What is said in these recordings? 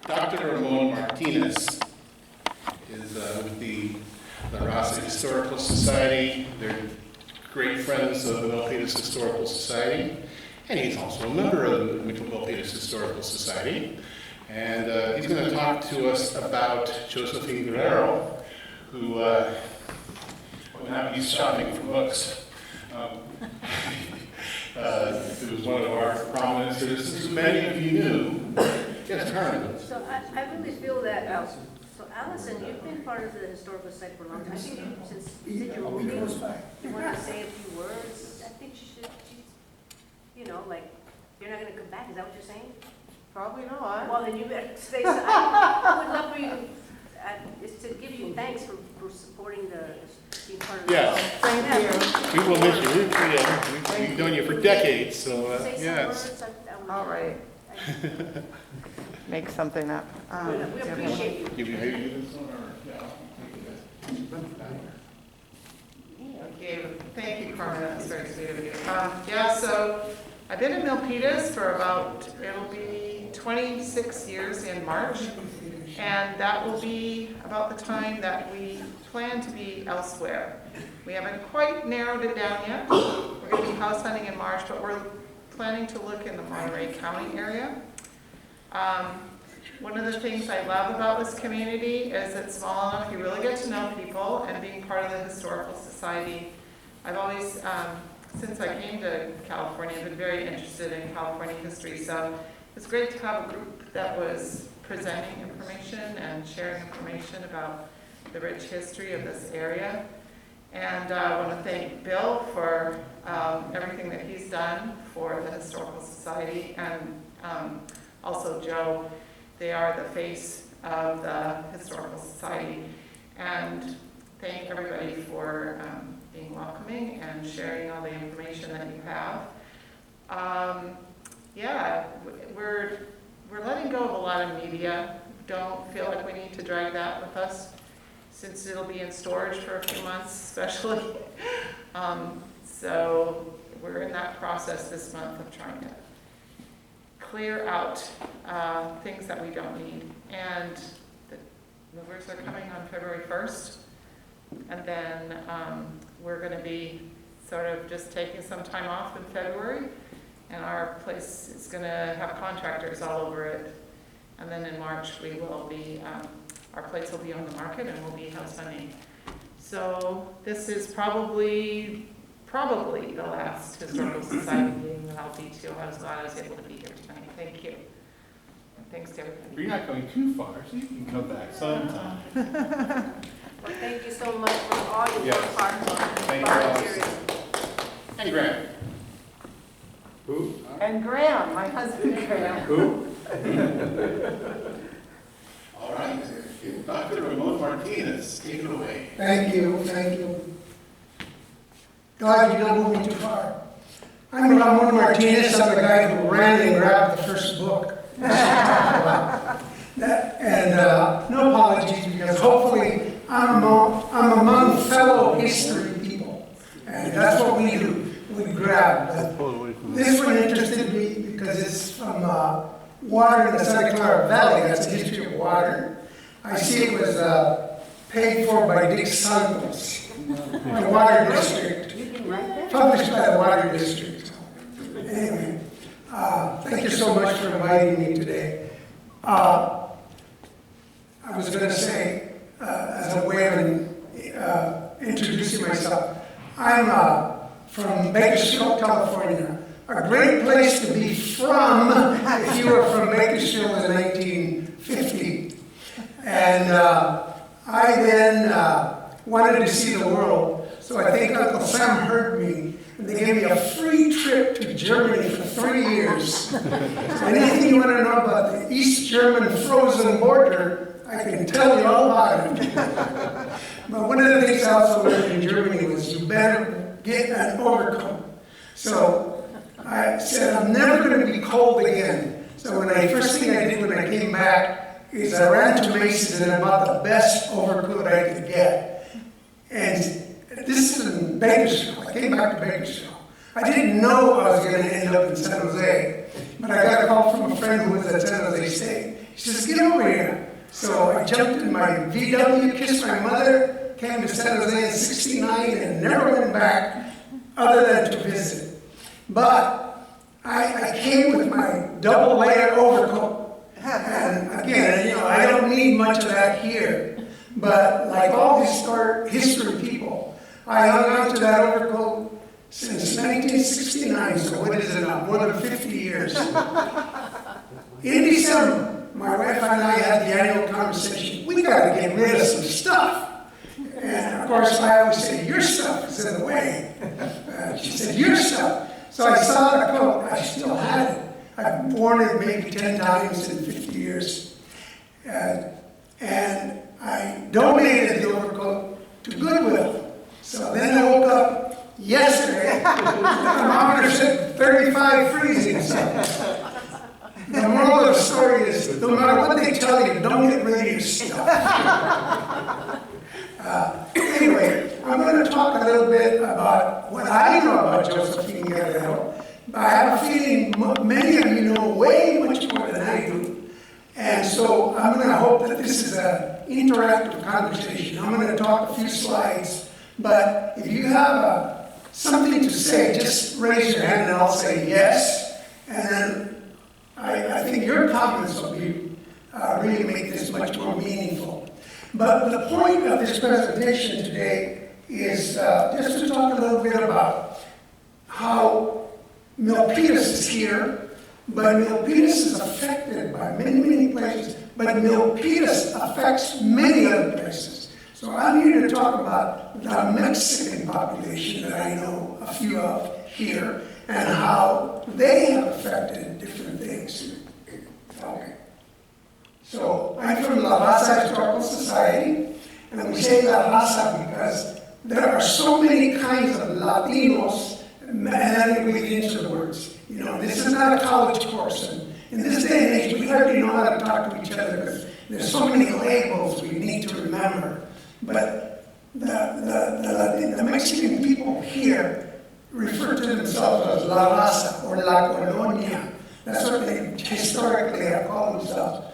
Dr. Ramon Martinez is with the La Raza Historical Society. They're great friends of the Milpitas Historical Society, and he's also a member of the Milpitas Historical Society. And he's going to talk to us about Josephine Guerrero, who now he's shopping for books. It was one of our prominent citizens, who many of you knew. Yes, Karen. So I really feel that, so Allison, you've been part of the Historical Society for a long time. I think since you said you were moving, you want to say a few words. I think she should, you know, like, you're not going to come back, is that what you're saying? Probably not. Well, then you better say so. I would love for you, is to give you thanks for supporting being part of the. Yes. Thank you. We will miss you. We've known you for decades, so Say some yes. words. All right. Make something up. We appreciate you. Give you this one, Okay, thank you, Carmen. That's very sweet of you. Yeah, so I've been in Milpitas for about, it'll be 26 years in March. And that will be about the time that we plan to be elsewhere. We haven't quite narrowed it down yet. We're going to be house hunting in March, but we're planning to look in the Monterey County area. One of the things I love about this community is it's small enough, you really get to know people, and being part of the Historical Society. I've always, since I came to California, I've been very interested in California history, so it's great to have a group that was presenting information and sharing information about the rich history of this area. And I want to thank Bill for everything that he's done for the Historical Society, and also Joe. They are the face of the Historical Society. And thank everybody for being welcoming and sharing all the information that you have. Yeah, we're letting go of a lot of media. Don't feel like we need to drag that with us, since it'll be in storage for a few months, especially. So we're in that process this month of trying to clear out things that we don't need. And the movers are coming on February 1st. And then we're going to be sort of just taking some time off in February. And our place is going to have contractors all over it. And then in March we will be, our place will be on the market and we'll be house hunting. So this is probably the last Historical Society meeting that I'll be to. I was glad I was able to be here tonight. Thank you. And thanks to everybody. You're not going too far, so you can come back sometime. Well, thank you so much for all your Yes. work, hard work, Thank volunteering. And Grant. Who? And Graham, my husband Graham. Who? All right, Dr. Ramon Martinez, take it away. Thank you, thank you. God, you don't move me too far. I'm Ramon Martinez. I'm the guy who ran and grabbed the first book. No apologies, because hopefully I'm among fellow history people. And that's what we do, we grab. But this one interested me because it's from water in the Santa Clara Valley. That's the history of water. I see it was paid for by Dick Santos, the water district, published by the water district. Anyway, thank you so much for inviting me today. I was going to say, as a way of introducing myself, I'm from Bakersfield, California. A great place to be from if you were from Bakersfield in 1950. And I then wanted to see the world, so I think Uncle Sam heard me, and they gave me a free trip to Germany for 3 years. So anything you want to know about the East German frozen border, I can tell you all about it. But one of the things I also learned in Germany was you better get an overcoat. So I said, I'm never going to be cold again. So first thing I did when I came back is I ran to Macy's and I bought the best overcoat I could get. And this is in Bakersfield. I came back to Bakersfield. I didn't know I was going to end up in San Jose, but I got a call from a friend who was at San Jose State. She says, get over here. So I jumped in my VW, kissed my mother, came to San Jose in '69 and never went back other than to visit. But I came with my double layer overcoat. And again, you know, I don't need much of that here. But like all history people, I hung on to that overcoat since 1969, so what is it now? More than 50 years. In December, my wife and I had the annual conversation. We got to get rid of some stuff. And of course, I always say, your stuff is in the way. She said, your stuff. So I saw the coat. I still had it. I've worn it maybe 10 times in 50 years. And I donated the overcoat to Goodwill. So then I woke up yesterday, the thermometer said 35 freezing. So the moral of the story is, no matter what they tell you, don't get rid of your stuff. Anyway, I'm going to talk a little bit about what I know about Josephine Guerrero. I have a feeling many of you know way much more than I do. And so I'm going to hope that this is an interactive conversation. I'm going to talk a few slides, but if you have something to say, just raise your hand and I'll say yes. And then I think your comments will be really make this much more meaningful. But the point of this presentation today is just to talk a little bit about how Milpitas is here, but Milpitas is affected by many, many places, but Milpitas affects many other places. So I'm here to talk about the Mexican population that I know a few of here, and how they have affected different things. Okay. So I'm from La Raza Historical Society, and we say La Raza because there are so many kinds of Latinos, and then we get into the words. You know, this is not a college course, and in this day and age, we hardly know how to talk to each other because there's so many labels we need to remember. But the Mexican people here refer to themselves as La Raza or La Colonia. That's what they historically have called themselves.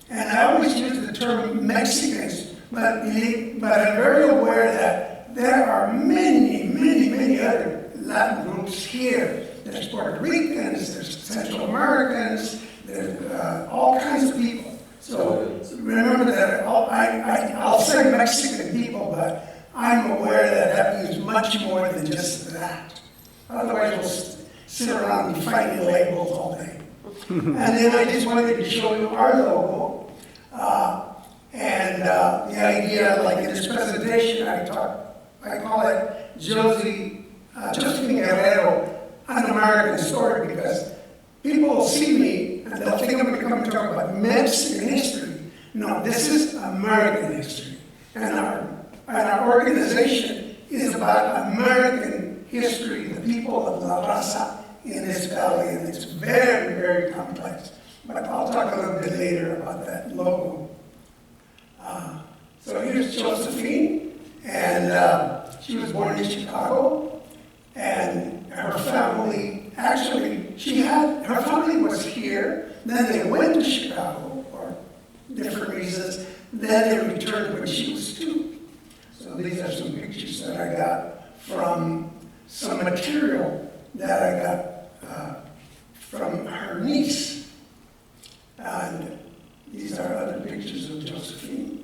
And I always use the term Mexicans, but I'm very aware that there are many, many, many other Latin groups here. There's Puerto Ricans, there's Central Americans, there's all kinds of people. So remember that I'll say Mexican people, but I'm aware that that means much more than just that. Otherwise, we'll sit around and fighting labels all day. And then I just wanted to show you our logo. And the idea, like in this presentation, I call it Josephine Guerrero, an American story, because people will see me and they'll think I'm going to come and talk about Mexican history. No, this is American history. And our organization is about American history, the people of La Raza in this valley, and it's very, very complex. But I'll talk a little bit later about that logo. So here's Josephine, and she was born in Chicago, and her family, actually, her family was here, then they went to Chicago for different reasons, then they returned when she was 2. So these are some pictures that I got from some material that I got from her niece. And these are other pictures of Josephine.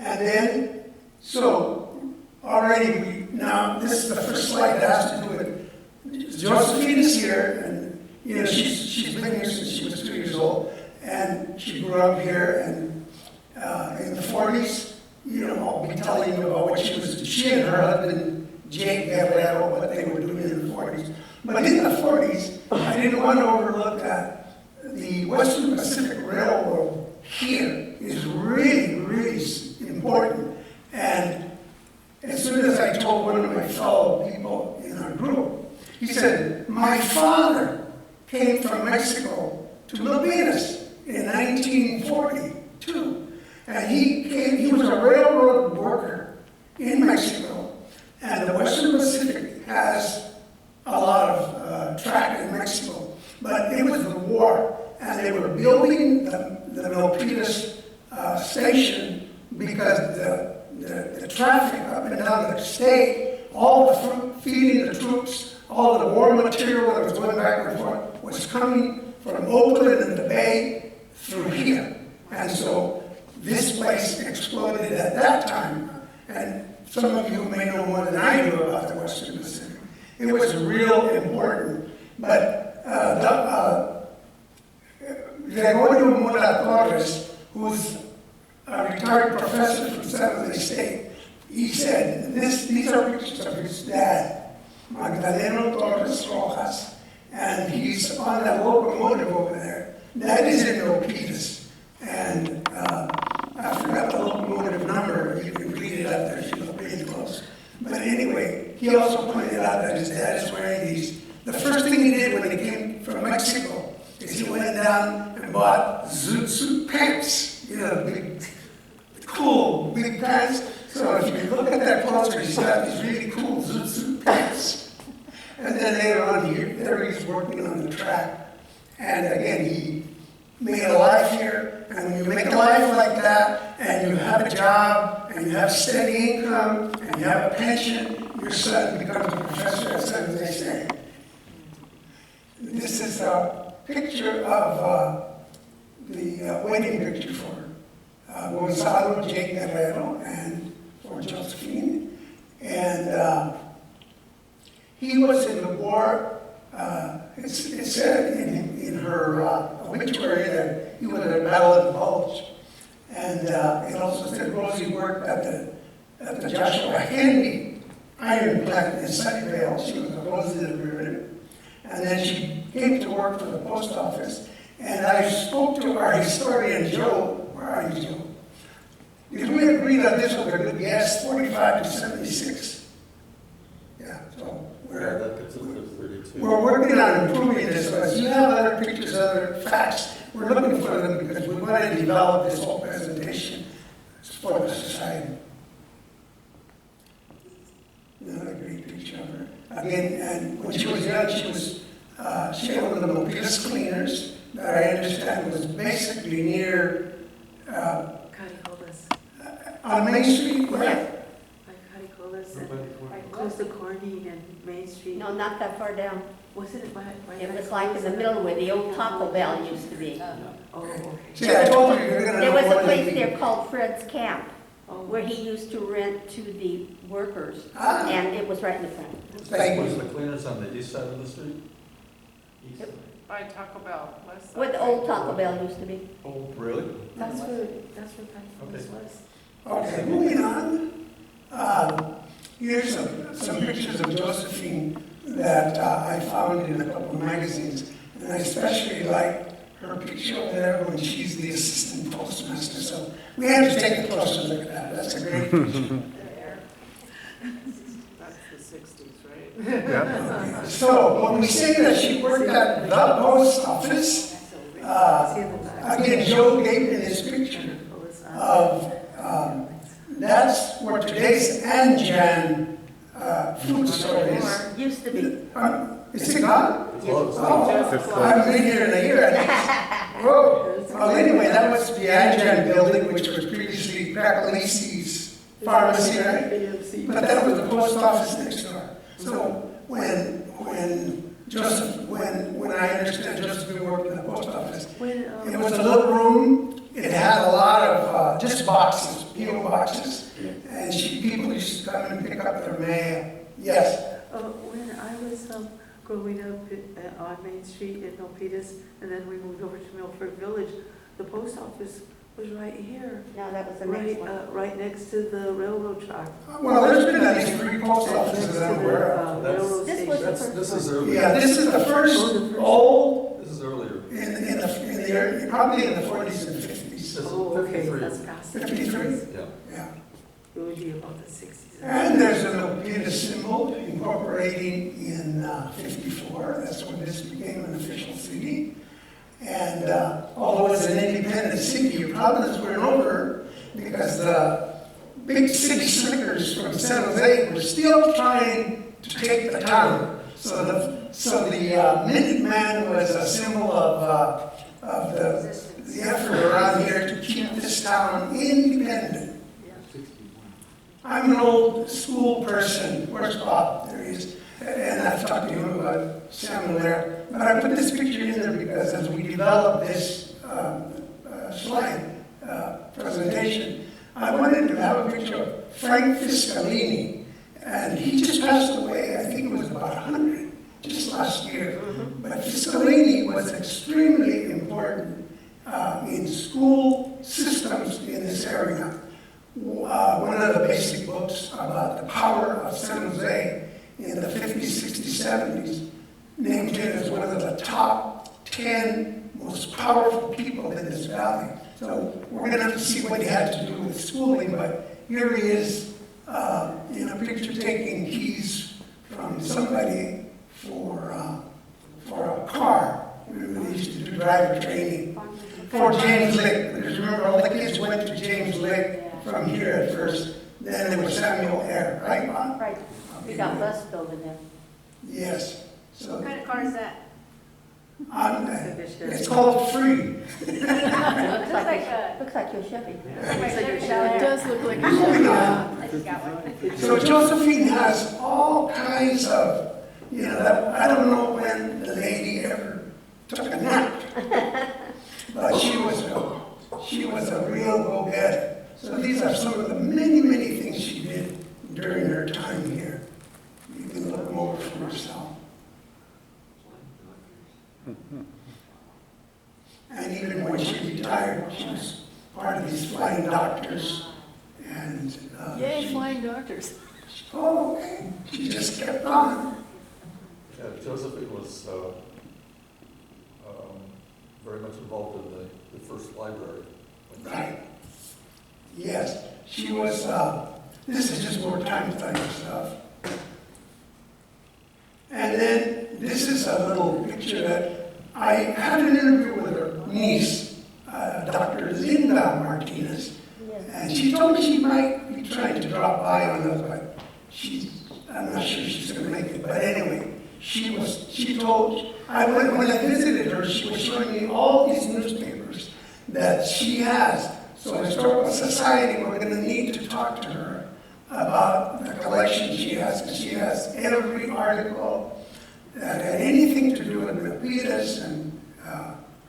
And then, so already now this is the first slide that has to do with Josephine is here, and you know she's been here since she was 2 years old, and she grew up here, and in the 40s, you know, I'll be telling you about what she and her husband Jake Guerrero, what they were doing in the 40s. But in the 40s, I didn't want to overlook that the Western Pacific Railroad here is really, really important. And as soon as I told one of my fellow people in our group, he said, my father came from Mexico to Milpitas in 1942. And he was a railroad worker in Mexico. And the Western Pacific has a lot of track in Mexico. But it was the war, and they were building building the Milpitas station because the traffic up and down the state, all the feeding the troops, all the war material that was going back and forth was coming from Oakland and the Bay through here. And so this place exploded at that time. And some of you may know more than I do about the Western Pacific. It was real important. But Gregorio Mora Torres, who's a retired professor from San Jose State, he said, these are pictures of his dad, Magdaleno Torres Rojas, and he's on that locomotive over there. That is in Milpitas. And I forgot the locomotive number. You can read it up there if you look really close. But anyway, he also pointed out that his dad is wearing these. The first thing he did when he came from Mexico is he went down and bought zoot suit pants. You know, big, cool, big pants. So if you look at that closer, he's got these really cool zoot suit pants. And then later on, there he's working on the track. And again, he made a life here. And when you make a life like that, and you have a job, and you have steady income, and you have a pension, your son becomes a professor at San Jose State. This is a picture of the wedding picture for Gonzalo J. Guerrero and for Josephine. And he was in the war. It said in her obituary that he was at the Battle of the Bulge. And it also said Rosie worked at the Joshua Henry iron plant in Sunnyvale. She was a Rosie derivative. And then she came to work for the post office. And I spoke to our historian, Joe. Where are you, Joe? Did we agree that this was a good guess, 45 to 76? Yeah, so we're working on improving this, but you have other pictures, other facts. We're looking for them because we want to develop this whole presentation for the society. Another great picture of her. Again, and when she was young, she had one of the Milpitas cleaners that I understand was basically near on Main Street, right? Close to Corning and Main Street. No, not that far down. Was it by It was like in the middle where the old Taco Bell used to be. Oh, okay. See, I told you you're going to There was a know place what there called Fred's Camp, Oh. where he used to rent to the workers, Ah. and it was right in the front. Thank Was you. the cleaners on the east side of the street? By Taco Bell, west side. Where the old Taco Bell used to be. Oh, really? That's where California was. Okay, moving on. Here's some pictures of Josephine that I found in a couple of magazines. And I especially like her picture over there when she's the assistant postmaster. So we have to take a closer look at that. That's a great picture. That's the 60s, right? Okay. So when we say that she worked at the post office, again, Joe gave me this picture of that's where today's Anjan food store is. Or used to be. Is it gone? Close. Oh, I haven't been here in a year. Whoa. Well, anyway, that was the Anjan building, which was previously Pacalisi's pharmacy, right? But that was the post office next door. So when I understand Josephine worked in the post office, it was a little room. It had a lot of just boxes, PO boxes, and people used to come and pick up their mail. Yes. When I was growing up on Main Street in Milpitas, and then we moved over to Milford Village, the post office was right here, No, that was the next one. right next to the railroad track. Well, there's been at least 3 post offices that I'm aware of. Railroad This was station. the first. This is earlier. Yeah, this is the first old This is earlier. probably in the 40s and 50s. This is Oh, okay, 53. that's past. 53? Yeah. Yeah. It would be about the 60s. And there's a Milpitas symbol incorporating in 54. That's when this became an official city. And although it's an independent city, Providence went over because the big city slickers from San Jose were still trying to take the town. So the Minuteman was a symbol of the the effort around here to keep this town independent. I'm an old school person. Where's Bob? There he is. And I've talked to him about Samuel there. But I put this picture in there because as we developed this slide presentation, I wanted to have a picture of Frank Fiscalini. And he just passed away, I think it was about 100, just last year. But Fiscalini was extremely important in school systems in this area. One of the basic books about the power of San Jose in the 50s, 60s, 70s named him as one of the top 10 most powerful people in this valley. So we're going to have to see what he had to do with schooling, but here he is in a picture taking keys from somebody for a car. They used to do driver training for James Lick. Because remember, all the kids went to James Lick from here at first. Then there was Samuel Air, right, Mom? Right, we got bus building there. Yes. So What kind of car is that? it's called Free. Looks like Looks like your Chevy. It does look like a Oh, Chevy. yeah. I just got one. So Josephine has all kinds of, I don't know when the lady ever took a nap, but she was a real go-getter. So these are some of the many, many things she did during her time here. You can look them over for yourself. And even when she retired, she was part of these flying doctors. And Yay, flying doctors. okay. She just kept on. Yeah, Josephine was very much involved in the first library. Right. Yes. She was, this is just more time-study stuff. And then this is a little picture that I had an interview with her niece, Dr. Erlinda Martinez. And she told me she might be trying to drop by on us, but I'm not sure she's going to make it. But anyway, she told, when I visited her, she was showing me all these newspapers that she has. So Historical Society, we're going to need to talk to her about the collection she has, because she has every article that had anything to do with Milpitas and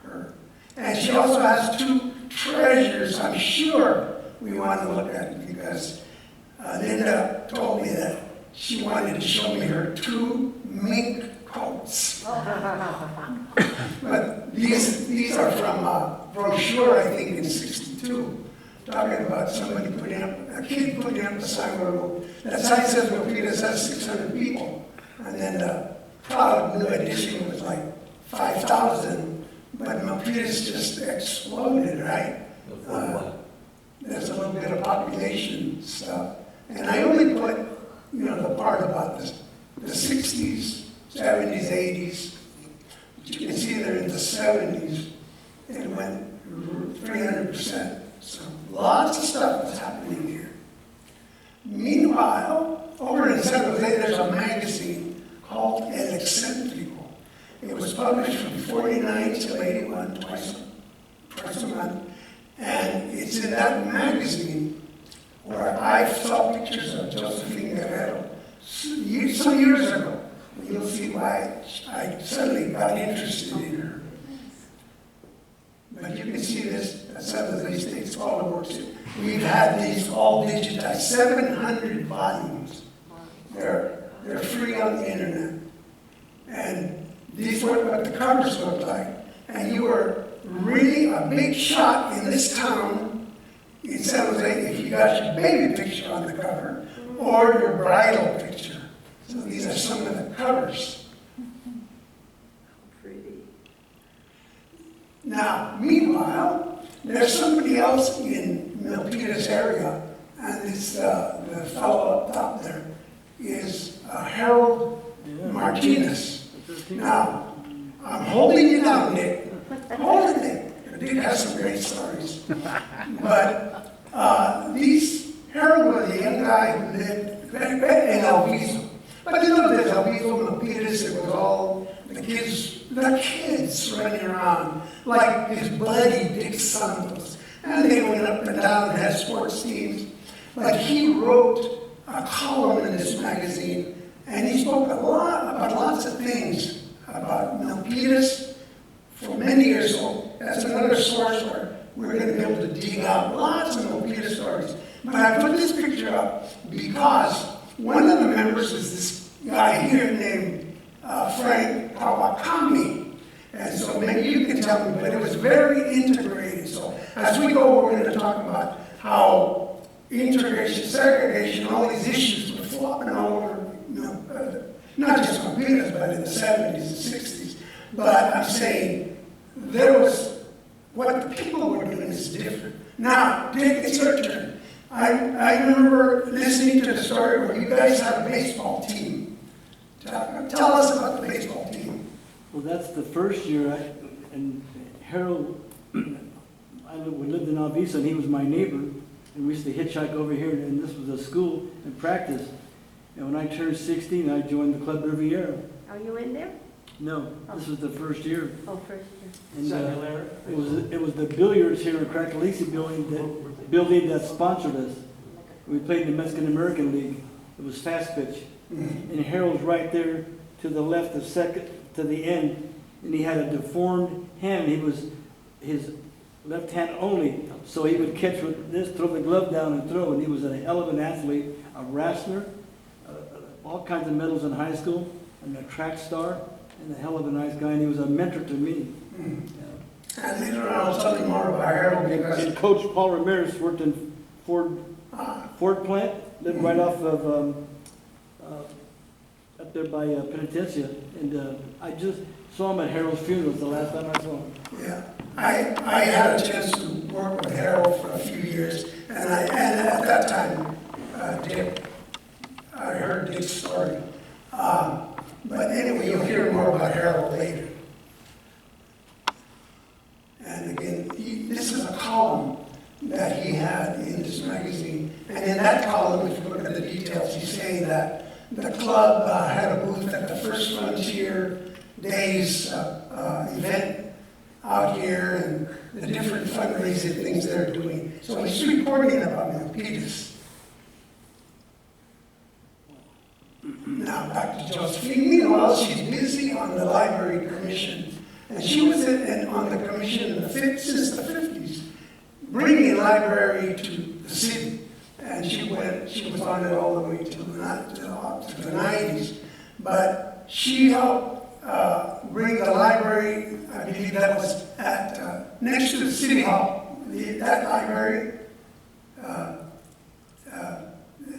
her. And she also has two treasures I'm sure we want to look at, because Linda told me that she wanted to show me her two mink coats. But these are from a brochure, I think, in '62, talking about somebody a kid putting up a sign that sign says Milpitas has 600 people. And then the proud new edition was like 5,000, but Milpitas just exploded, right? There's a little bit of population stuff. And I only put, the part about the 60s, 70s, 80s. But you can see they're in the 70s. It went 300%. So lots of stuff is happening here. Meanwhile, over in San Jose, there's a magazine called El Excentrico. It was published from 49 till 81, twice a month. And it's in that magazine where I saw pictures of Josephine Guerrero some years ago. You'll see why I suddenly got interested in her. But you can see this, some of these things, all the works. We've had these all digitized, 700 volumes. They're free on the internet. And these were what the covers look like. And you were really a big shot in this town, in San Jose, if you got your baby picture on the cover or your bridal picture. So these are some of the covers. Pretty. Now, meanwhile, there's somebody else in Milpitas area, and it's the fellow up top there is Harold Martinez. Now, I'm holding you down, Nick. Holding it. Dick has some great stories. But Harold was a young guy who lived in El Viso. But there's El Viso, Milpitas, it was all, the kids the kids running around, like his buddy Dick Santos. And they went up and down and had sports teams. But he wrote a column in this magazine, and he spoke a lot about lots of things about Milpitas for many years. So that's another source where we're going to be able to dig out lots of Milpitas stories. But I put this picture up because one of the members is this guy here named Frank Kawakami. And so maybe you can tell me, but it was very integrated. So as we go, we're going to talk about how integration, segregation, all these issues were flopping all over, not just Milpitas, but in the 70s and 60s. But I'm saying there was, what the people were doing is different. Now, Dick, it's your turn. I remember listening to the story where you guys had a baseball team. Tell us about the baseball team. Well, that's the first year, and Harold, we lived in Alvisa, and he was my neighbor, and we used to hitchhike over here, and this was a school and practice. And when I turned 16, I joined the Club Riviera. Are you in there? No, this was the first year. Oh, first year. And it was the billiards here in Cracolisi building that sponsored us. We played in the Mexican American League. It was fast pitch. And Harold's right there to the left of second to the end, and he had a deformed hand. He was his left hand only, so he would catch with this, throw the glove down and throw, and he was a hell of an athlete, a wrestler, all kinds of medals in high school, and a track star, and a hell of a nice guy, and he was a mentor to me. Yeah. And later on, I'll tell you more about Harold because... And Coach Paul Ramirez worked in Ford plant, lived right off of up there by Penitencia, and I just saw him at Harold's funeral the last time I saw him. Yeah, I had a chance to work with Harold for a few years, and at that time, I heard Dick's story. But anyway, you'll hear more about Harold later. And again, this is a column that he had in this magazine, and in that column, if you look at the details, he's saying that the club had a booth at the First Frontier Days event out here and the different fundraising things they're doing. So he's reporting about Milpitas. Now back to Josephine. Meanwhile, she's busy on the library commission. And she was on the commission since the 50s, bringing library to the city. And she was on it all the way to the 90s. But she helped bring the library, I believe that was at next to the city hall. That library,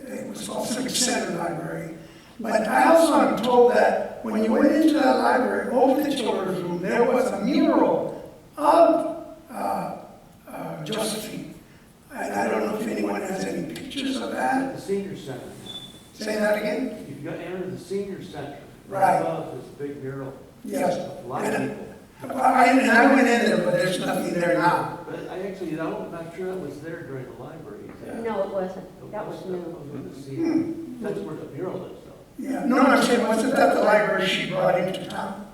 it was called Civic Center Library. But I also am told that when you went into that library, over the children's room, there was a mural of Josephine. And I don't know if anyone has any pictures of that. The senior center. Say that again? You've got to enter the senior center. Right. Above this big mural. Yes. A lot of people. And I went in there, but there's nothing there now. But I'm not sure that was there during the library exam. No, it wasn't. That was new. That's where the mural is, though. Yeah, no, I'm saying, wasn't that the library she brought into town?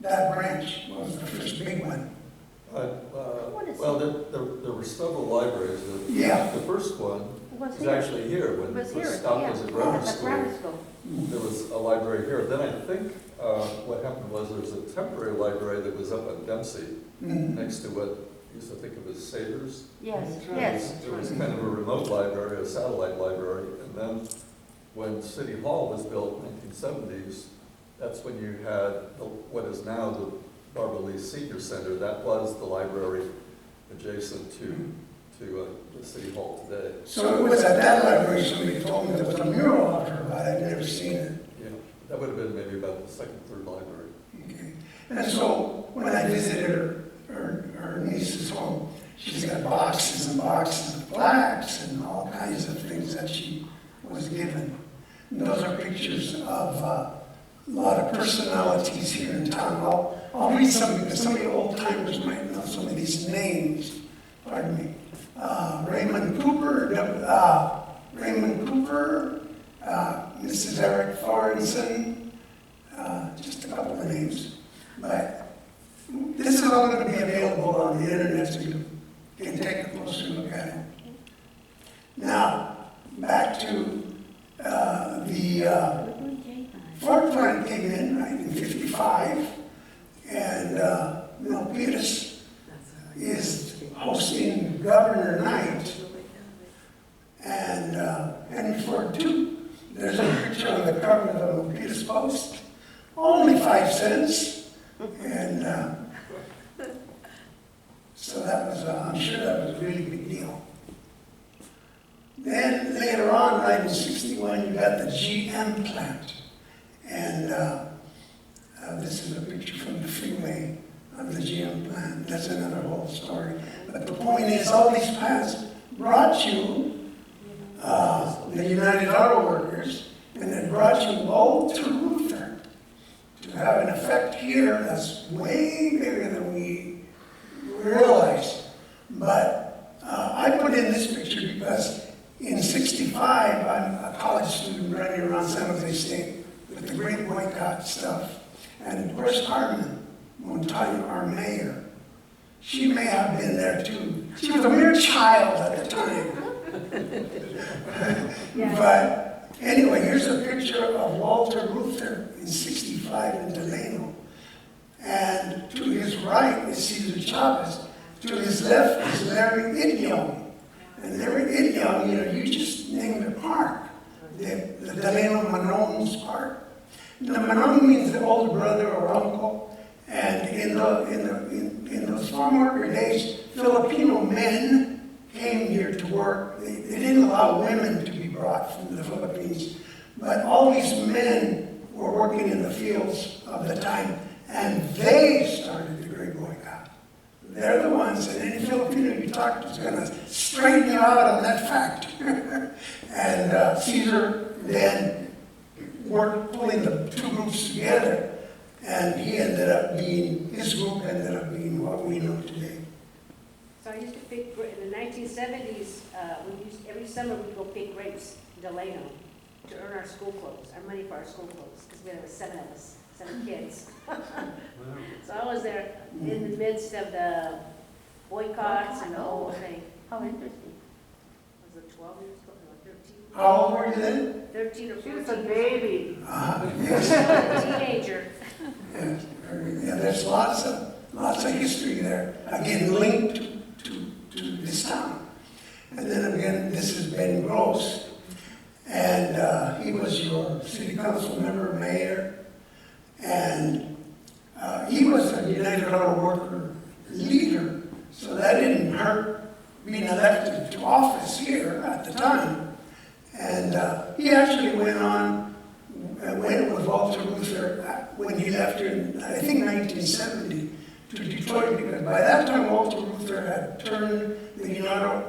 That branch was the first big one. Well, there were several libraries. Yeah. The first one Was was actually here when It was it here, stopped yeah. as a grammar At school. grammar school. There was a library here. Then I think what happened was there was a temporary library that was up on Dempsey, next to what you used to think of as Savers. Yes, That's right. yes. It was kind of a remote library, a satellite library, and then when City Hall was built in the 1970s, that's when you had what is now the Barbara Lee Senior Center. That was the library adjacent to the City Hall today. So it was at that library somebody told me there was a mural of her, but I'd never seen it. Yeah, that would have been maybe about the second, third library. Okay. And so when I visited her niece's home, she's got boxes and boxes of plaques and all kinds of things that she was given. And those are pictures of a lot of personalities here in town. I'll read some because some of the old timers might know some of these names. Pardon me. Raymond Cooper, Mrs. Eric Thorenson, just a couple of names. But this is all going to be available on the internet, so you can take a closer look at it. Now, back to the Ford plant came in, right, in 55, and Milpitas is hosting Governor Night, and Henry Ford too. There's a picture on the cover of the Milpitas Post, only 5 cents, and so that was, I'm sure that was a really big deal. Then later on, right in 61, you got the GM plant. And this is a picture from the freeway of the GM plant. That's another whole story. But the point is, all these plants brought you the United Auto Workers, and it brought you Walter Luther to have an effect here that's way bigger than we realized. But I put in this picture because in 65, I'm a college student running around San Jose State with the great boycott stuff. And Doris Harmon, Montaño, our mayor, she may have been there too. She was a mere child at the time. But anyway, here's a picture of Walter Luther in 65 in Delano. And to his right is Cesar Chavez. To his left is Larry Idiom. And Larry Idiom, you know, you just named a park, the Delano Manones Park. Now, Manon means the older brother or uncle. And in those farm worker days, Filipino men came here to work. They didn't allow women to be brought from the Philippines. But all these men were working in the fields of the time, and they started the Great Boycott. They're the ones, and any Filipino you talk to is going to straighten you out on that fact. And Caesar then worked pulling the two groups together, and his group ended up being what we know today. So I used to pick, in the 1970s, every summer we'd go pick grapes in Delano to earn our school clothes, our money for our school clothes, because there were 7 of us, 7 kids. So I was there in the midst of the boycotts and the whole thing. How interesting. Was it 12 years ago, or 13? How old were you then? 13 or 14. She was a baby. Yes. A teenager. Yeah, there's lots of history there. Again, linked to this town. And then again, this is Ben Gross, and he was your city council member, mayor, and he was a United Auto Worker leader, so that didn't hurt being elected to office here at the time. And he actually went on, went with Walter Luther when he left in, I think, 1970 to Detroit, because by that time Walter Luther had turned the United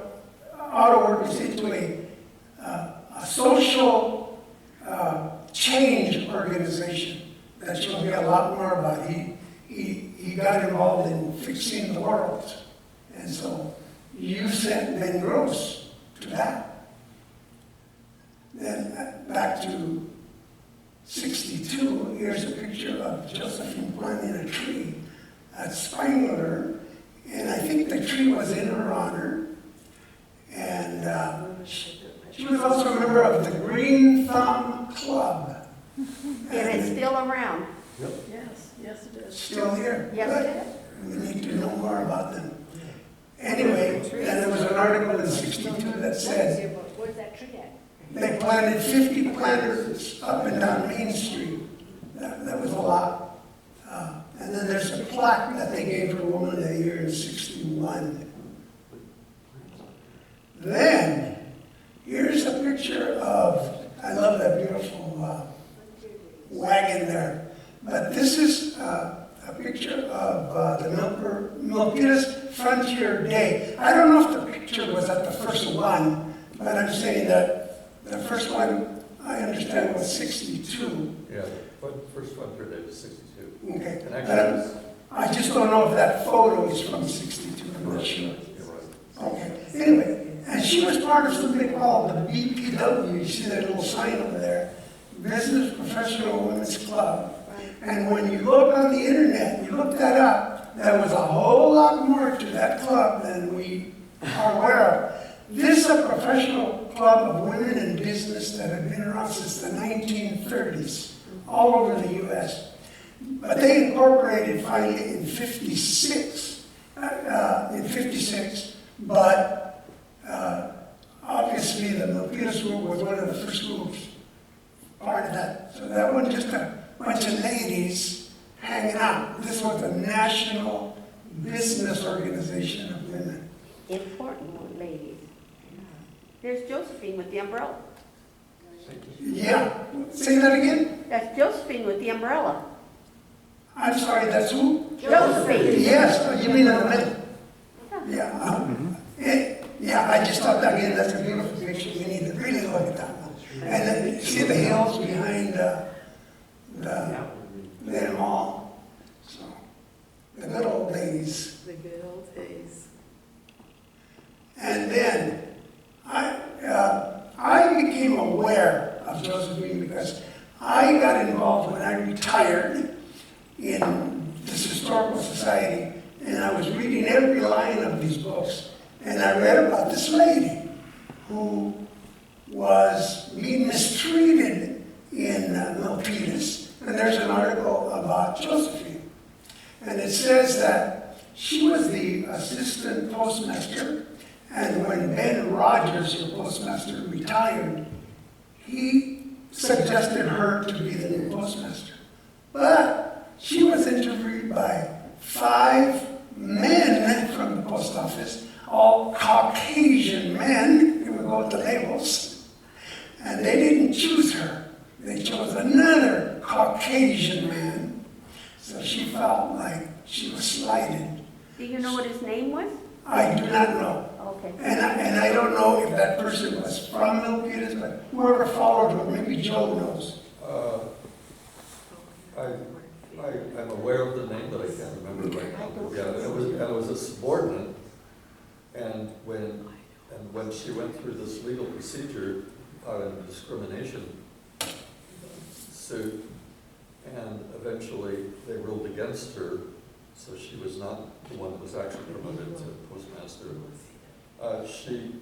Auto Workers into a social change organization that you'll hear a lot more about. He got involved in fixing the world, and so you sent Ben Gross to that. Then back to 62, here's a picture of Josephine planting a tree at Spangler, and I think the tree was in her honor. And she was also a member of the Green Thumb Club. And it's still around. Yep. Yes it is. Still here. Yes, it Good. We need to know more about them. Anyway, then there was an article in 62 that said Where's that tree at? they planted 50 planters up and down Main Street. That was a lot. And then there's a plaque that they gave for Woman of the Year in 61. Then, here's a picture of, I love that beautiful wagon there. But this is a picture of the Milpitas Frontier Day. I don't know if the picture was at the first one, but I'm saying that the first one, I understand, was 62. Yeah, but first Frontier Day was 62. Okay. And actually, I just don't know if that photo is from 62, I'm not sure. you're right. Okay, anyway, and she was part of something called the BPW, you see that little sign over there, Business Professional Women's Club. And when you look on the internet, you look that up, there was a whole lot more to that club than we are aware of. This is a professional club of women in business that have been around since the 1930s, all over the U.S. But they incorporated finally in 56, but obviously the Milpitas group was one of the first groups, part of that. So that wasn't just a bunch of ladies hanging out. This was a national business organization of women. Important ladies. There's Josephine with the umbrella. Yeah, say that again? That's Josephine with the umbrella. I'm sorry, that's who? Josephine. Yes, you mean in the middle? Yeah. Yeah, I just thought that, again, that's a beautiful picture. We need to really look at that one. And then you see the hills behind the mall. So, the good old days. The good old days. And then I became aware of Josephine because I got involved when I retired in this historical society, and I was reading every line of these books, and I read about this lady who was being mistreated in Milpitas, and there's an article about Josephine, and it says that she was the assistant postmaster, and when Ben Rogers, your postmaster, retired, he suggested her to be the new postmaster. But she was interviewed by 5 men from the post office, all Caucasian men, here we go with the labels, and they didn't choose her. They chose another Caucasian man, so she felt like she was slighted. Do you know what his name was? I do not know. Okay. And I don't know if that person was from Milpitas, but whoever followed her, maybe Joe knows. I'm aware of the name, but I can't remember right now. Yeah, and it was a subordinate, and when she went through this legal procedure on a discrimination suit, and eventually they ruled against her, so she was not the one that was actually promoted to postmaster. She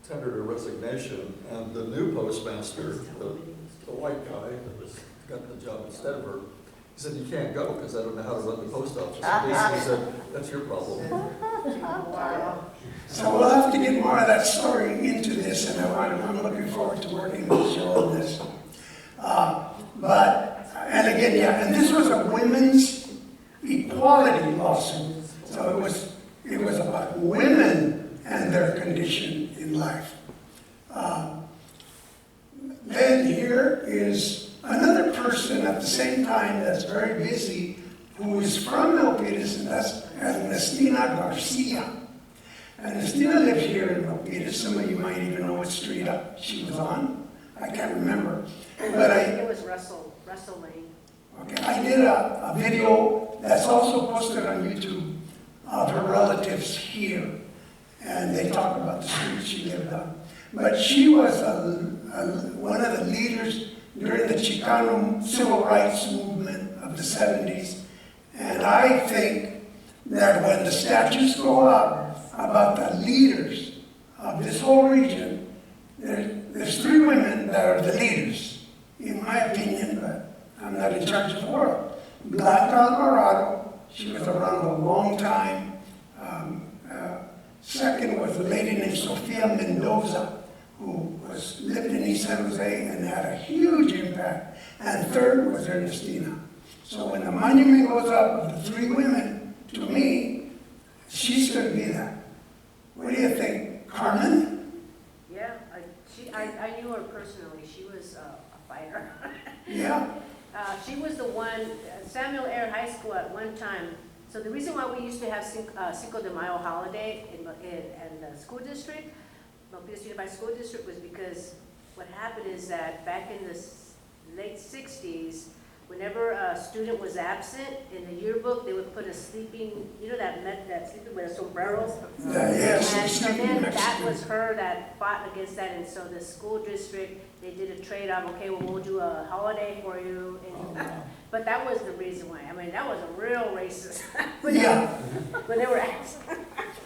tendered her resignation, and the new postmaster, the white guy that got the job instead of her, he said, "You can't go because I don't know how to run the post office." And basically said, "That's your problem." So we'll have to get more of that story into this, and I'm looking forward to working with Joe on this. And again, yeah, and this was a women's equality lawsuit. So it was about women and their condition in life. Then here is another person at the same time that's very busy, who is from Milpitas, and that's Erlinda Garcia. And Erlinda lived here in Milpitas. Some of you might even know what street she was on. I can't remember. But It was Russell Lane. Okay, I did a video that's also posted on YouTube of her relatives here, and they talk about the street she lived on. But she was one of the leaders during the Chicano civil rights movement of the 70s, and I think that when the statues go up about the leaders of this whole region, there's 3 women that are the leaders, in my opinion, but I'm not in charge of the world. Blanca Alvarado, she was around a long time. Second was a lady named Sofia Mendoza, who lived in East San Jose and had a huge impact. And third was Ernestina. So when the monument goes up of the 3 women, to me, she's going to be that. What do you think, Carmen? Yeah, I knew her personally. She was a fighter. Yeah. She was the one, Samuel Air High School at one time. So the reason why we used to have Cinco de Mayo holiday in the school district, Milpitas Unified School District, was because what happened is that back in the late 60s, whenever a student was absent in the yearbook, they would put a sleeping, you know that sleeping with a sombrero? Yes. And so then that was her that fought against that, and so the school district, they did a trade-off, okay, well, we'll do a holiday for you. But that was the reason why, I mean, that was a real racist. Yeah. When they were asked.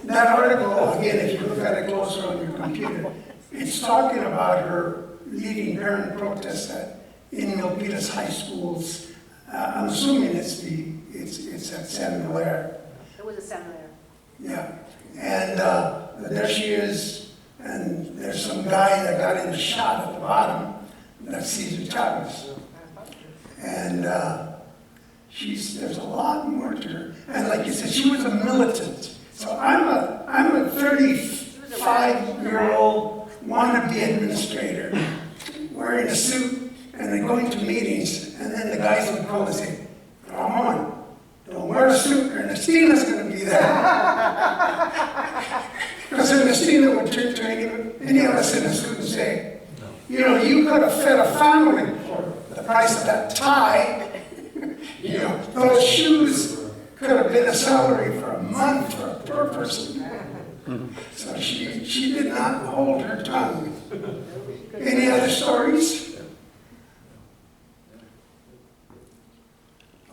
That article, again, if you look at it closer on your computer, it's talking about her leading parent protests in Milpitas high schools. I'm assuming it's at San Hilaire. It was a senator. Yeah. And there she is, and there's some guy that got in the shot at the bottom. That's Cesar Chavez. And there's a lot more to her. And like you said, she was a militant. So I'm a 35-year-old wannabe administrator wearing a suit and then going to meetings, and then the guys would call and say, Ramon, don't wear a suit, Ernestina's going to be there. Because Ernestina would turn to any of us in a suit and say, you know, you could have fed a family for the price of that tie. You know, those shoes could have been a salary for a month per person. So she did not hold her tongue. Any other stories?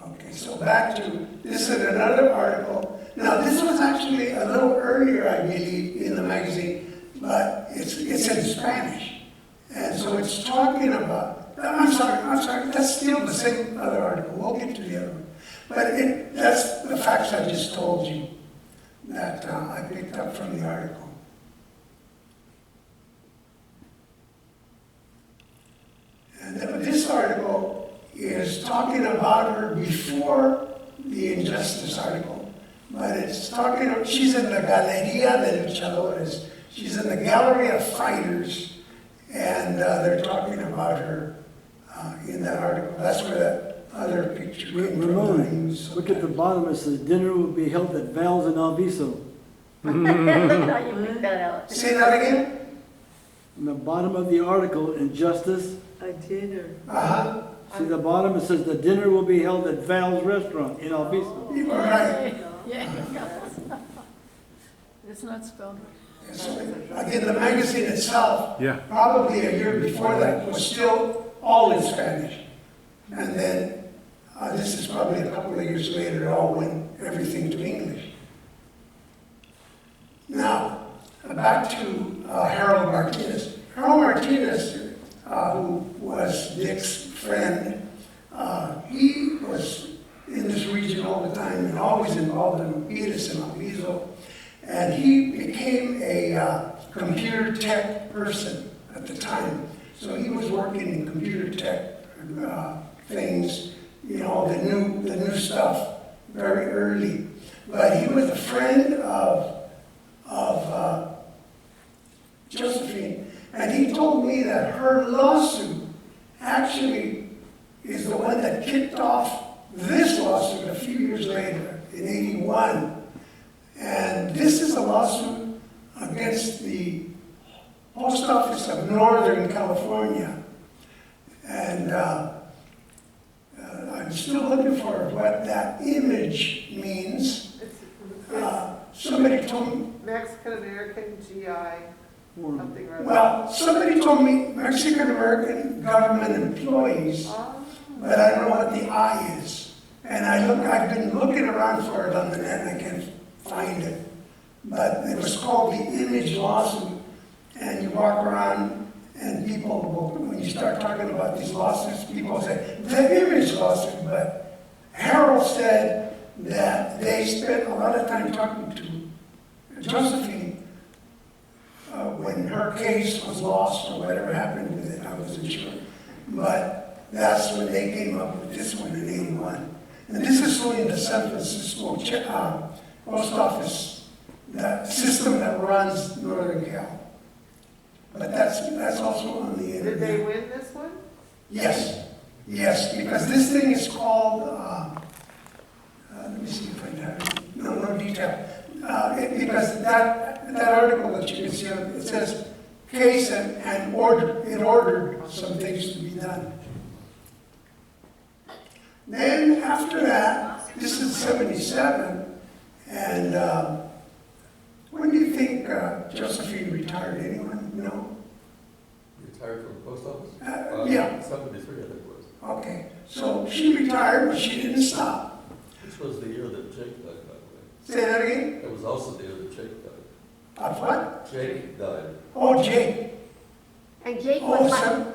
Okay, so back to, this is another article. Now, this was actually a little earlier, I believe, in the magazine, but it's in Spanish. And so it's talking about, I'm sorry, that's still the same other article. We'll get to the other one. But that's the facts I just told you that I picked up from the article. And this article is talking about her before the Injustice article. But it's talking, she's in the Galería de Luchadores. She's in the Gallery of Fighters. And they're talking about her in that article. That's where that other picture came from. Ramon, look at the bottom, it says dinner will be held at Val's in Alviso. No, you picked that out. Say that again? On the bottom of the article, Injustice, A dinner. Uh-huh. see the bottom, it says the dinner will be held at Val's Restaurant in Alviso. You were right. It's not spelled. So, again, the magazine itself, probably a year before that, was still all in Spanish. And then this is probably a couple of years later, it all went everything to English. Now, back to Harold Martinez. Harold Martinez, who was Dick's friend, he was in this region all the time and always involved in Milpitas and Alviso. And he became a computer tech person at the time. So he was working in computer tech things, you know, the new stuff very early. But he was a friend of Josephine, and he told me that her lawsuit actually is the one that kicked off this lawsuit a few years later, in '81. And this is a lawsuit against the Post Office of Northern California. And I'm still looking for what that image means. Somebody told me, Mexican American GI, something or other. well, somebody told me Mexican American government employees, but I don't know what the I is. And I've been looking around for it on the net and I can't find it. But it was called the Image Lawsuit. And you walk around and people will, when you start talking about these lawsuits, people say, the Image Lawsuit. But Harold said that they spent a lot of time talking to Josephine when her case was lost or whatever happened with it. I wasn't sure. But that's when they came up with this one in '81. And this is still in the San Francisco Post Office, that system that runs Northern Cal. But that's also on the internet. Did they win this one? Yes, because this thing is called, let me see if I have it. No detail. Because that article that you can see, it says case and order. It ordered some things to be done. Then after that, this is '77, and when do you think Josephine retired? Anyone know? Retired from the post office? Yeah. 73, I think it was. Okay. So she retired, but she didn't stop. Which was the year that Jake died, by the way. Say that again? It was also the year that Jake died. Of what? Jake died. Oh, Jake. And Jake Oh, was my, seven.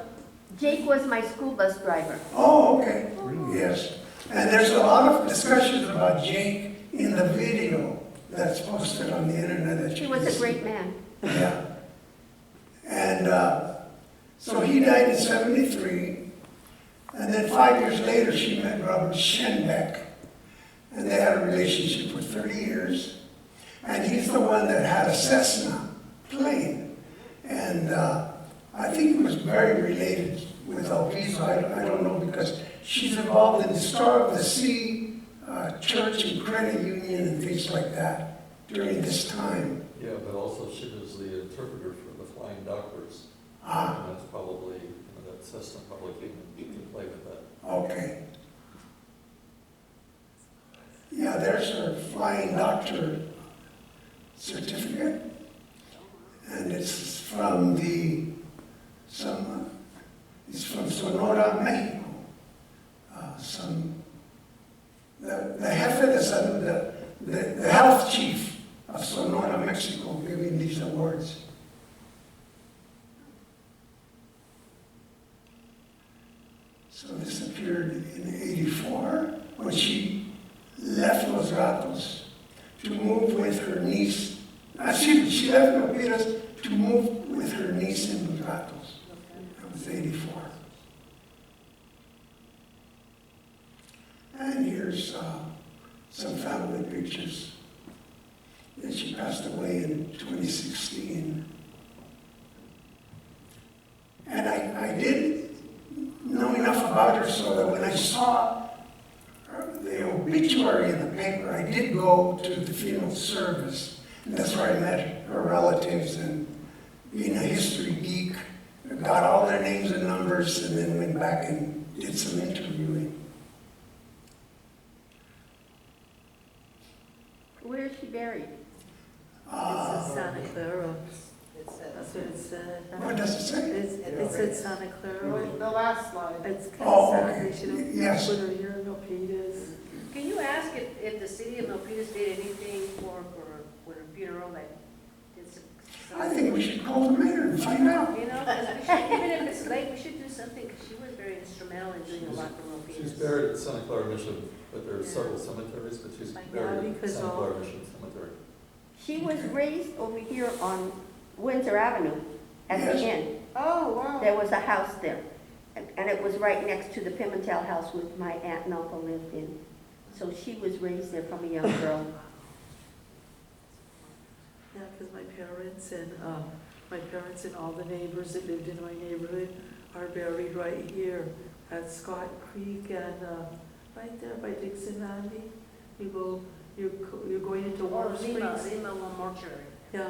Jake was my school bus driver. Oh, okay. Yes. And there's a lot of discussions about Jake in the video that's posted on the internet. That He you was can a see. great man. Yeah. And so he died in 73. And then 5 years later, she met Robert Schenbeck. And they had a relationship for 30 years. And he's the one that had a Cessna plane. And I think he was very related with Alviso. I don't know, because she's involved in the Star of the Sea church and credit union and things like that during this time. Yeah, but also she was the interpreter for the Flying Doctors. Ah, And that's probably, that Cessna probably came into play with that. okay. Yeah, there's her flying doctor certificate. And it's from it's from Sonora, Mexico. The jefe de salud, the health chief of Sonora, Mexico, giving these awards. So this appeared in '84 when she left Los Gatos to move with her niece. She left Milpitas to move with her niece in Los Gatos. That was '84. And here's some family pictures. And she passed away in 2016. And I did know enough about her so that when I saw the obituary in the paper, I did go to the funeral service. And that's where I met her relatives, and being a history geek, got all their names and numbers, and then went back and did some interviewing. Where is she buried? It's in Santa Clara. That's what it said. What does it say? It said Santa Clara. The last slide. It's kind Oh, of sad okay. they should have Yes. put her here in Milpitas. Can you ask if the city of Milpitas did anything for her funeral, like, did some? I think we should call the mayor and find out. You know, 'cause we should, even if it's late, we should do something, because she was very instrumental in doing a lot for Milpitas. She's buried at Santa Clara Mission, but there are several cemeteries, but she's Like, buried at because Santa all- Clara Mission Cemetery. She was raised over here on Windsor Avenue at the Yes. end. Oh, wow. There was a house there. And it was right next to the Pimentel house which my aunt and uncle lived in. So she was raised there from a young girl. Yeah, because my parents and all the neighbors that lived in my neighborhood are buried right here at Scott Creek and right there by Dixon Landing. You're going into Warm Lima Springs. Mortuary. Yeah,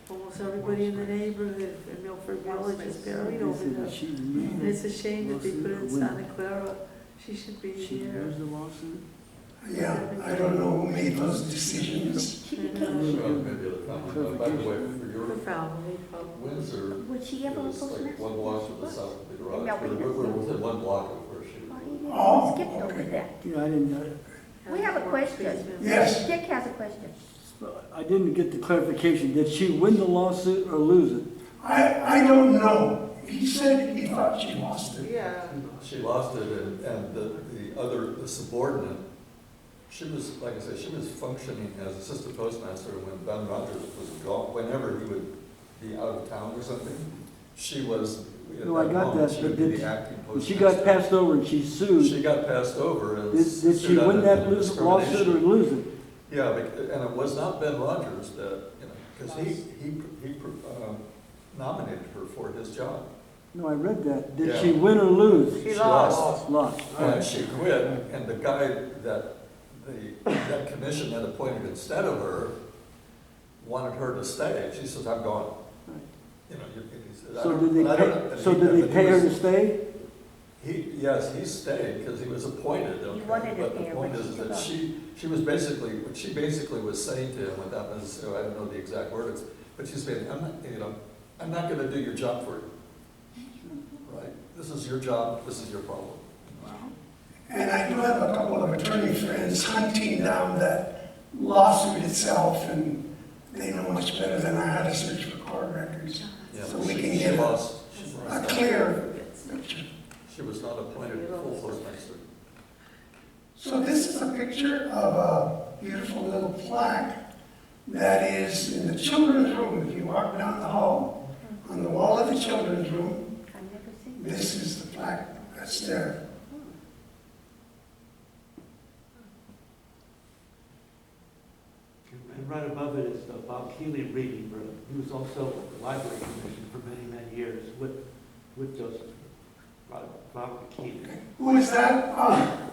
almost everybody in the neighborhood in Milford Village is buried over there. And it's a shame that they put her in Santa Clara. She should be She here. knows the lawsuit. Yeah, I don't know who made those decisions. She Sure, became, maybe the family, by the way, for Her your family, probably. Windsor, would she it ever was post like one block to the south of the garage. Yeah, we We're within one block of where she was. Oh, Skipped over okay. that. You know, I didn't know. We have a question. Yes. Dick has a question. I didn't get the clarification. Did she win the lawsuit or lose it? I don't know. He said he thought she lost it. Yeah. She lost it, and the subordinate, she was, like I said, she was functioning as assistant postmaster when Ben Rogers was gone, whenever he would be out of town or something. She was, at No, I that got moment, that, she but would be did the acting when she postmaster. got passed over and she sued, She got passed over and. did she sued win on that lawsuit or discrimination. lose it? Yeah, and it was not Ben Rogers that, because he nominated her for his job. No, I read that. Did Yeah. she win or lose? She lost. Lost. And she quit, and the guy that commission that appointed instead of her wanted her to stay. She says, "I'm gone." You know, he said, So "I did don't- I don't- they and so he- did they but he pay her was- to stay? Yes, he stayed because he was appointed. Okay? wanted to But pay the her, point but is she took that off. she was basically, what she basically was saying to him, without necessarily, I don't know the exact words, but she's saying, I'm not going to do your job for you. Right? This is your job. This is your problem. And I do have a couple of attorney friends hunting down that lawsuit itself, and they know much better than I how to search for court records. Yeah, So but we she- can she get lost- a clear picture. She was not appointed full postmaster. So this is a picture of a beautiful little plaque that is in the children's room. If you walk down the hall, on the wall of the children's room, I've never seen that. this is the plaque that's there. And right above it is the Bob Keeley Reading Room. He was also with the Library Commission for many, many years with Joseph, Robert Keeley. Who is that?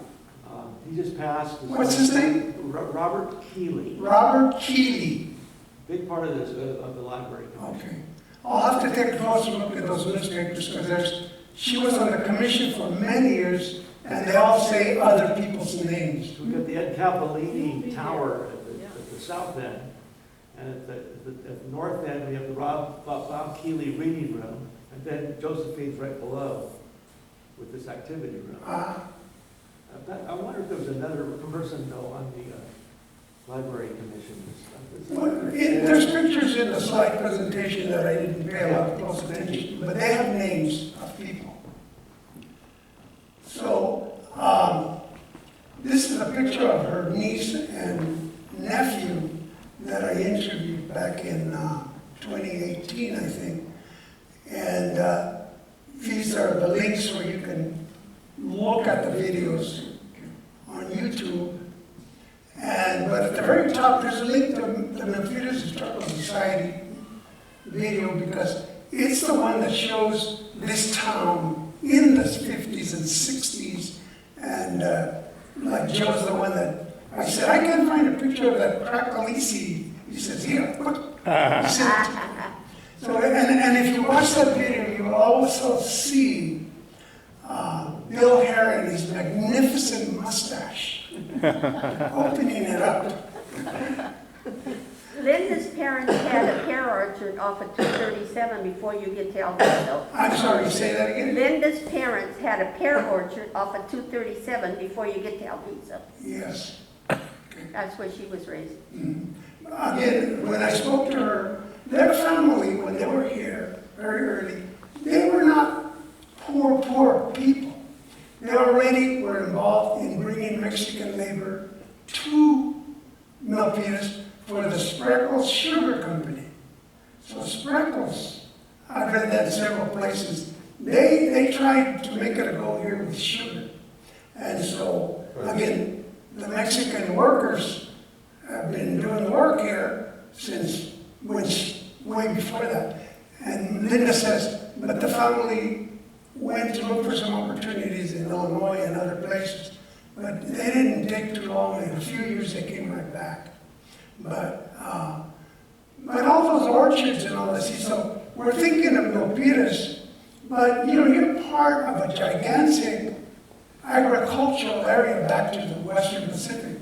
He just passed. What's his name? Robert Keeley. Robert Keeley. Big part of this, of the Library Commission. Okay. I'll have to take a closer look at those newspapers because she was on the commission for many years and they all say other people's names. We've got the Ed Cappellini Tower at the south end. And at the north end, we have the Bob Keeley Reading Room. And then Josephine's right below with this activity room. I wonder if there was another person though on the Library Commission. There's pictures in the slide presentation that I didn't pay a lot of close attention to, but they have names of people. So, this is a picture of her niece and nephew that I interviewed back in 2018, I think. And these are the links where you can look at the videos on YouTube. But at the very top, there's a link to the Milpitas Historical Society video because it's the one that shows this town in the 50s and 60s. And like Joe's the one that I said, I can't find a picture of that Crackleese. He says, here, look. He said, so, and if you watch that video, you will also see Bill Hare and his magnificent mustache opening it up. Linda's parents had a pear orchard off of 237 before you get to Alviso. I'm sorry, say that again? Linda's parents had a pear orchard off of 237 before you get to Alviso. Yes. That's where she was raised. Again, when I spoke to her, their family, when they were here very early, they were not poor people. They already were involved in bringing Mexican labor to Milpitas for the Spreckles Sugar Company. So Spreckles, I've read that several places, they tried to make it a go here with sugar. And so, again, the Mexican workers have been doing work here since way before that. And Linda says, but the family went to look for some opportunities in Illinois and other places. But they didn't take too long. In a few years, they came right back. But all those orchards and all this, so we're thinking of Milpitas, but you know, you're part of a gigantic agricultural area back to the Western Pacific.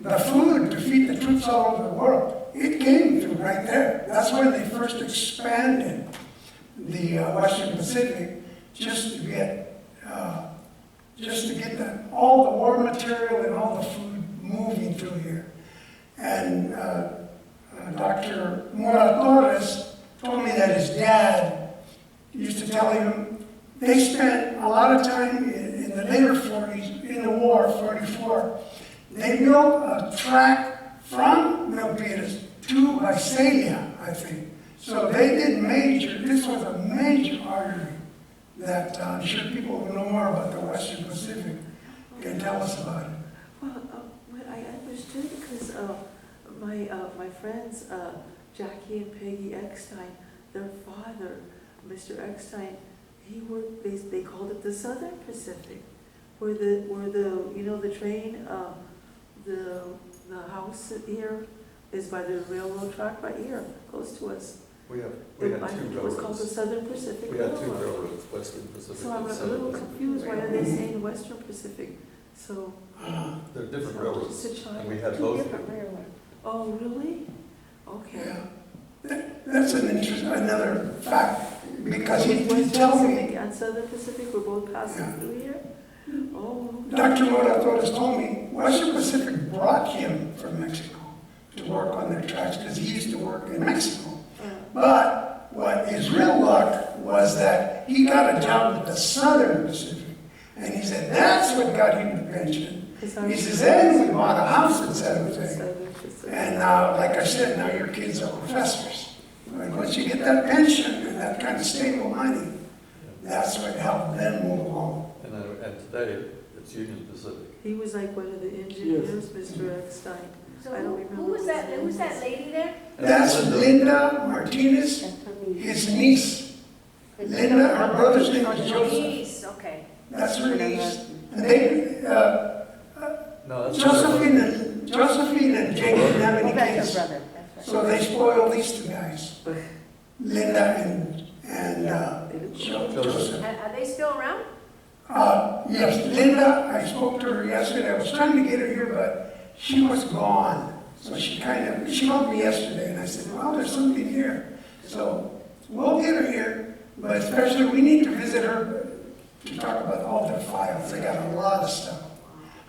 The food to feed the troops all over the world, it came through right there. That's when they first expanded the Western Pacific, just to get all the war material and all the food moving through here. And Dr. Mora Torres told me that his dad used to tell him they spent a lot of time in the later 40s, in the war, 44. They built a track from Milpitas to Visalia, I think. So they did this was a major artery that I'm sure people who know more about the Western Pacific can tell us about it. Well, what I understood, because my friends, Jackie and Peggy Eckstein, their father, Mr. Eckstein, he worked, they called it the Southern Pacific, where the you know, the train, the house here is by the railroad track right here, close to us. We had I two think it was called the railroads. Southern Pacific We had two Railroad. railroads, Western Pacific So I'm and a Southern little Pacific. confused, why are they saying Western Pacific? So, They're different so railroads, just a child. and we had Two both. different railroads. Oh, really? Okay. Yeah. That's another fact, because So he Western told me, Pacific and Southern Pacific were both passing Yeah. through here? Oh, Dr. Mota Torres told me Western Pacific brought him from Mexico to work on their tracks because he used to work in Mexico. But what his real luck was that he got a job with the Southern Pacific. And he said, that's what got him the pension. He says, then we bought a house in San Jose. And now, like I said, now your kids are professors. And once you get that pension and that kind of stable money, that's what helped them move along. And today, it's Union Pacific. he was like one of the engineers, Mr. Eckstein. So I don't remember who was that, who was that lady there? That's Linda Martinez, That's her niece. his niece. Linda, her brother's name is Joseph. Denise, okay. That's her niece. And they, No, that's Josephine and Jake didn't have Oh, any that's kids. her brother, that's right. So they spoiled these two guys, Linda and Joseph. Are they still around? Yes, Linda, I spoke to her yesterday. I was trying to get her here, but she was gone. So she called me yesterday and I said, well, there's something here. So we'll get her here, but especially we need to visit her to talk about all their files. They got a lot of stuff.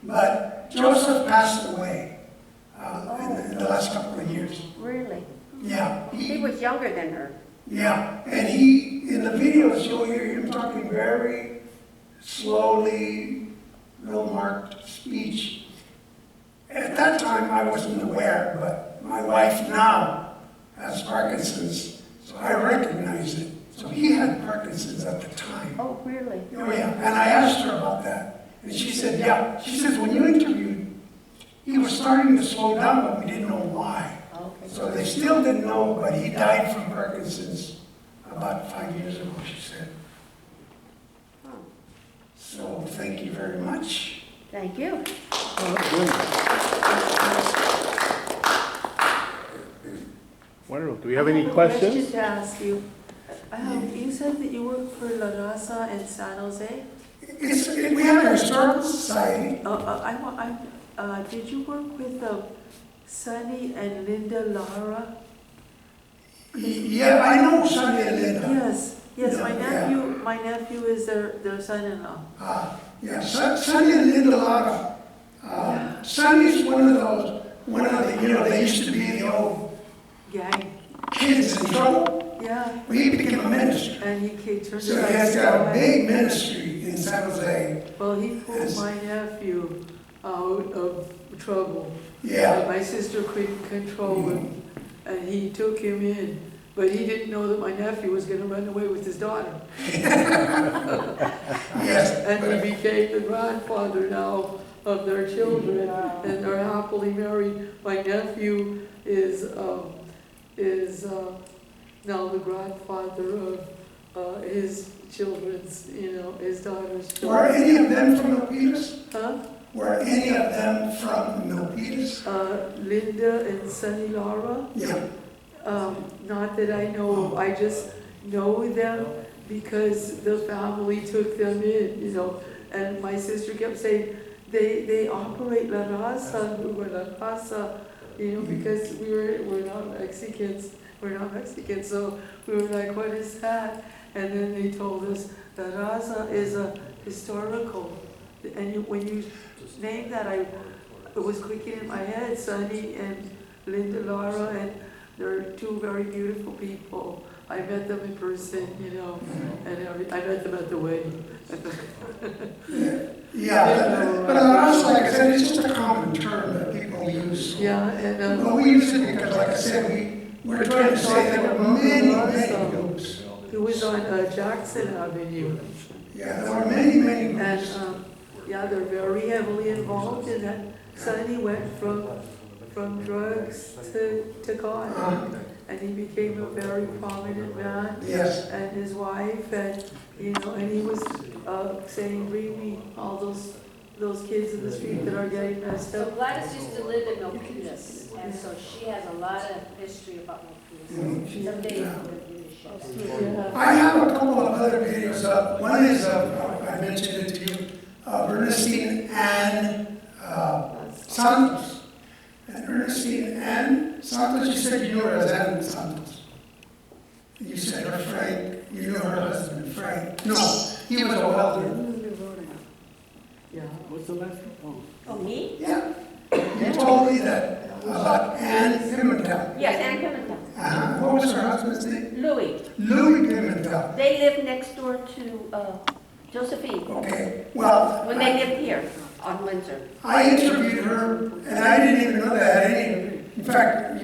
But Joseph passed away in the last couple of years. Really? Yeah. He was younger than her. Yeah, and he, in the videos, you'll hear him talking very slowly, real marked speech. At that time, I wasn't aware, but my wife now has Parkinson's, so I recognize it. So he had Parkinson's at the time. Oh, really? Oh, yeah, and I asked her about that, and she said, yeah. She says, when you interviewed, he was starting to slow down, but we didn't know why. Okay. So they still didn't know, but he died from Parkinson's about 5 years ago, she said. So thank you very much. Thank you. Wonderful. Do we have any I have a questions? question to ask you. You said that you work for La Raza in San Jose. We have a historical society. Did you work with Sonny and Linda Lara? Yeah, I know Sonny and Linda. Yes, Yeah, my nephew is their son-in-law. Yeah, Sonny and Linda Lara. Sonny's one of the, they used to be the old Gang, kids in trouble. yeah, Well, he became a minister. and he turned So it he has got a out. big ministry in San Jose. Well, he pulled my nephew out of trouble. Yeah, My sister couldn't control him, and he took him in, but he didn't know that my nephew was gonna run away with his daughter. yes. And he became the grandfather now of their children, and they're happily married. My nephew is now the grandfather of his children's, his daughter's Were children. any of them from Milpitas? Huh? Were any of them from Milpitas? Linda and Sonny Lara, Yeah. not that I know of, I just know them because the family took them in, and my sister kept saying, they operate La Raza, La Raza, because we're not Mexicans, so we were like, what is that? And then they told us, La Raza is a historical, and when you named that, it was clicking in my head, Sonny and Linda Lara, and they're two very beautiful people. I met them in person, and I met them at the wedding. Yeah, but also, like I said, it's just a common term that people use. Yeah, and Well, we use it because, like I said, we're trying to say there were many groups. it was on Jackson Avenue. Yeah, there were many And, groups. they're very heavily involved in that. Sonny went from drugs to God. And he became a very prominent man. Yes. And his wife, and he was saying, bring me all those kids in the street that are getting messed So up. Gladys used to live in Milpitas, and so she has a lot of history about Milpitas. Someday we'll show. Yeah. I have a couple of other videos up. One is, I mentioned it to you, Ernestine and Santos. And Ernestine and Santos, you said you knew her as Ann Santos. You said her Frank, you knew her husband Frank. No, he was a welder. What's the last one? Oh, me? Yeah. You told me that about Ann Pimentel. Yes, Ann Pimentel. What was her husband's name? Louis. Louis Pimentel. They lived next door to Josephine, Okay, well, when they lived here on Windsor. I interviewed her, and I didn't even know that. In fact,